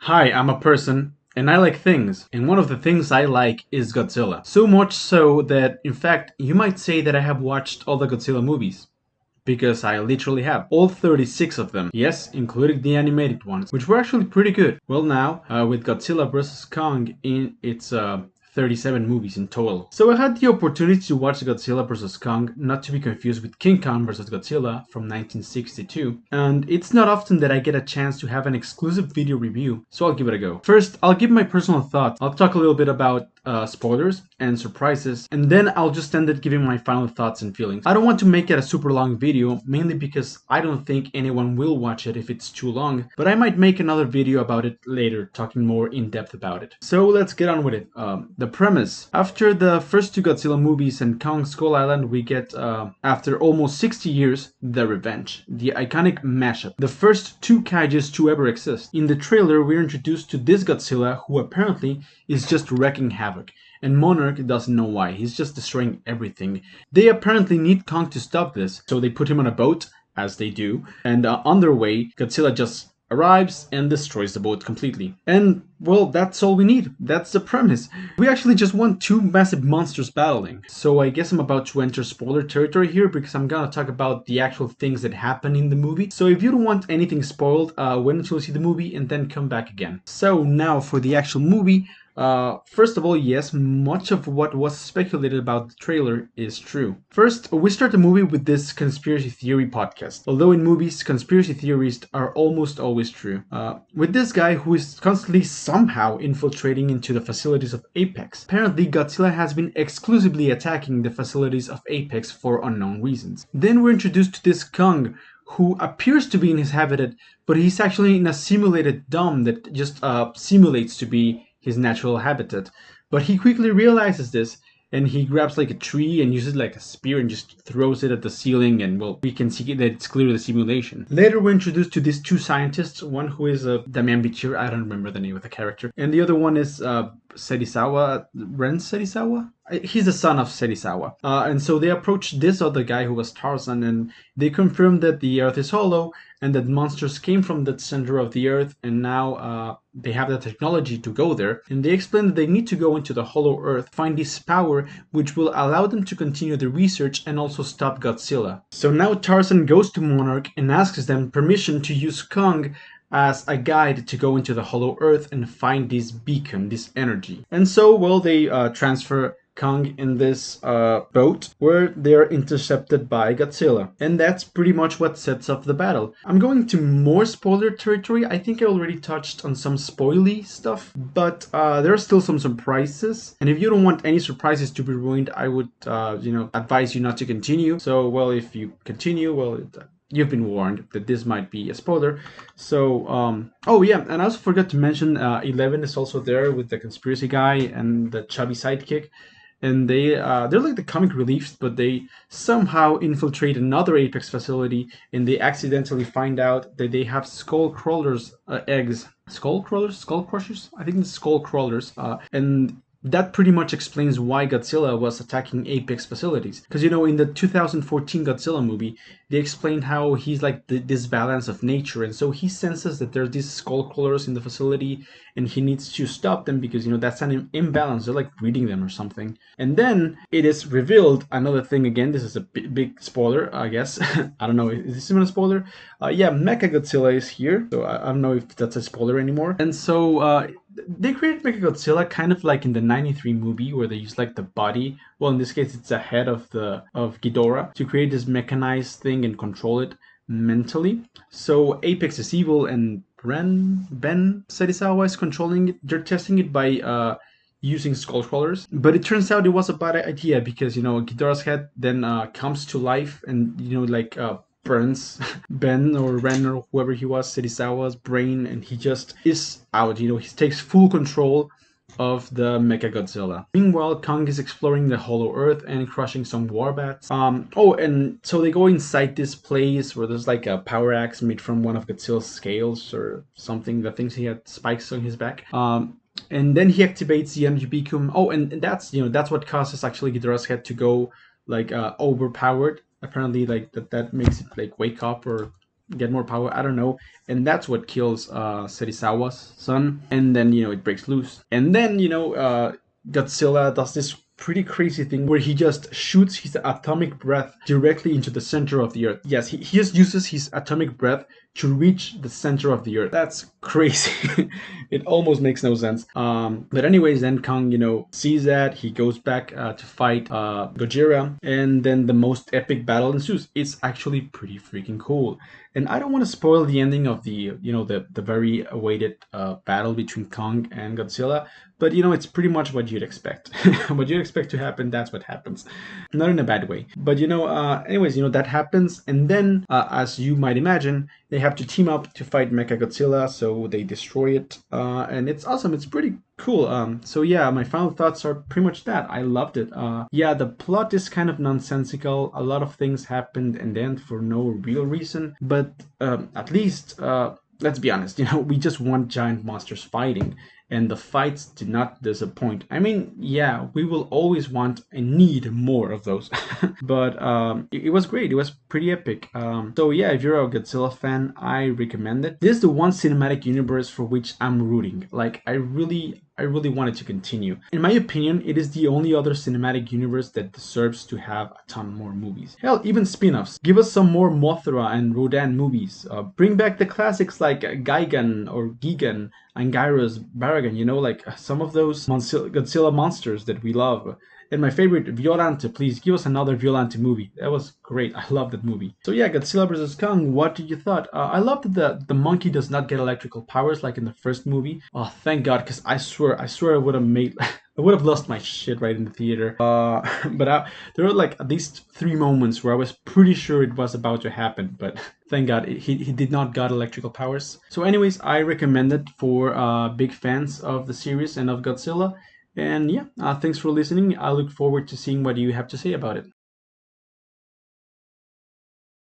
Hi, I'm a person, and I like things. And one of the things I like is Godzilla. So much so that, in fact, you might say that I have watched all the Godzilla movies. Because I literally have all 36 of them. Yes, including the animated ones, which were actually pretty good. Well, now, with Godzilla vs. Kong in its 37 movies in total. So I had the opportunity to watch Godzilla vs. Kong, not to be confused with King Kong vs. Godzilla from 1962. And it's not often that I get a chance to have an exclusive video review, so I'll give it a go. First, I'll give my personal thoughts. I'll talk a little bit about spoilers and surprises, and then I'll just end it giving my final thoughts and feelings. I don't want to make it a super long video, mainly because I don't think anyone will watch it if it's too long, but I might make another video about it later, talking more in depth about it. So let's get on with it. The premise. After the first two Godzilla movies and Kong Skull Island, we get, after almost 60 years, The Revenge, the iconic mashup, the first two kaijus to ever exist. In the trailer, we're introduced to this Godzilla, who apparently is just wrecking havoc, and Monarch doesn't know why. He's just destroying everything. They apparently need Kong to stop this, so they put him on a boat, as they do, and on their way, Godzilla just arrives and destroys the boat completely. And, well, that's all we need. That's the premise. We actually just want two massive monsters battling. So I guess I'm about to enter spoiler territory here because I'm gonna talk about the actual things that happen in the movie. So if you don't want anything spoiled, wait until you see the movie and then come back again. So now for the actual movie. First of all, yes, much of what was speculated about the trailer is true. First, we start the movie with this conspiracy theory podcast. Although in movies, conspiracy theories are almost always true. With this guy who is constantly somehow infiltrating into the facilities of Apex. Apparently, Godzilla has been exclusively attacking the facilities of Apex for unknown reasons. Then we're introduced to this Kong, who appears to be in his habitat, but he's actually in a simulated dome that just simulates to be his natural habitat. But he quickly realizes this and he grabs like a tree and uses like a spear and just throws it at the ceiling, and well, we can see that it's clearly the simulation. Later we're introduced to these two scientists, one who is Damian Bichir, I don't remember the name of the character, and the other one is Serizawa, Ren Serizawa? He's the son of Serizawa. And so they approach this other guy who was Tarzan, and they confirm that the earth is hollow and that monsters came from the center of the earth, and now they have the technology to go there. And they explain that they need to go into the hollow earth, find this power which will allow them to continue the research and also stop Godzilla. So now Tarzan goes to Monarch and asks them permission to use Kong as a guide to go into the hollow earth and find this beacon, this energy. And so, well, they transfer Kong in this boat where they're intercepted by Godzilla. And that's pretty much what sets up the battle. I'm going to more spoiler territory. I think I already touched on some spoily stuff, but there are still some surprises. And if you don't want any surprises to be ruined, I would, advise you not to continue. So, well, if you continue, well, you've been warned that this might be a spoiler. So, oh yeah, and I also forgot to mention 11 is also there with the conspiracy guy and the chubby sidekick. And they're like the comic reliefs, but they somehow infiltrate another Apex facility, and they accidentally find out that they have skull crawlers eggs. Skull crawlers, skull crushers. I think it's skull crawlers, and that pretty much explains why Godzilla was attacking Apex facilities. Because, in the 2014 Godzilla movie, they explained how he's like this balance of nature, and so he senses that there's these skull crawlers in the facility, and he needs to stop them because, that's an imbalance. They're like breeding them or something. And then it is revealed, another thing again, this is a big spoiler, I guess. I don't know, is this even a spoiler? Yeah, Mecha Godzilla is here, so I don't know if that's a spoiler anymore. And so, they created Mechagodzilla kind of like in the 93 movie where they use like the body, well in this case it's the head of Ghidorah, to create this mechanized thing and control it mentally. So Apex is evil and Ben Serizawa is controlling it. They're testing it by using skull crawlers, but it turns out it was a bad idea because Ghidorah's head then comes to life and burns Ben or Ren or whoever he was, Serizawa's brain, and he just is out. He takes full control of the Mechagodzilla. Meanwhile, Kong is exploring the Hollow Earth and crushing some warbats. And so they go inside this place where there's like a power axe made from one of Godzilla's scales or something. The things he had spikes on his back. And then he activates the energy beacon. Oh, and that's that's what causes actually Ghidorah's head to go like overpowered. Apparently, like that makes it like wake up or get more power. I don't know. And that's what kills Serizawa's son. And then it breaks loose. And then Godzilla does this pretty crazy thing where he just shoots his atomic breath directly into the center of the earth. Yes, he just uses his atomic breath to reach the center of the earth. That's crazy. It almost makes no sense. But anyways, then Kong, sees that. He goes back to fight Gojira, and then the most epic battle ensues. It's actually pretty freaking cool. And I don't want to spoil the ending of the very awaited battle between Kong and Godzilla, but it's pretty much what you'd expect. What you'd expect to happen, that's what happens. Not in a bad way. But anyways, that happens, and then as you might imagine, they have to team up to fight Mechagodzilla, so they destroy it, and it's awesome. It's pretty cool. So yeah, my final thoughts are pretty much that. I loved it. Yeah, the plot is kind of nonsensical. A lot of things happened and then for no real reason, but at least let's be honest. We just want giant monsters fighting, and the fights did not disappoint. I mean, yeah, we will always want and need more of those, but it was great. It was pretty epic. So yeah, if you're a Godzilla fan, I recommend it. This is the one cinematic universe for which I'm rooting. Like, I really want it to continue. In my opinion, it is the only other cinematic universe that deserves to have a ton more movies. Hell, even spin-offs. Give us some more Mothra and Rodan movies. Bring back the classics like Gigan or Gigan and Gyros Baragan, like some of those Godzilla monsters that we love. And my favorite, Violante, please give us another Violante movie. That was great. I love that movie. So yeah, Godzilla vs. Kong, what did you thought? I love that the monkey does not get electrical powers like in the first movie. Oh, thank God, because I swear I would have made... I would have lost my shit right in the theater. But there were like at least 3 moments where I was pretty sure it was about to happen, but thank God he did not got electrical powers. So anyways, I recommend it for big fans of the series and of Godzilla. And yeah, thanks for listening. I look forward to seeing what you have to say about it.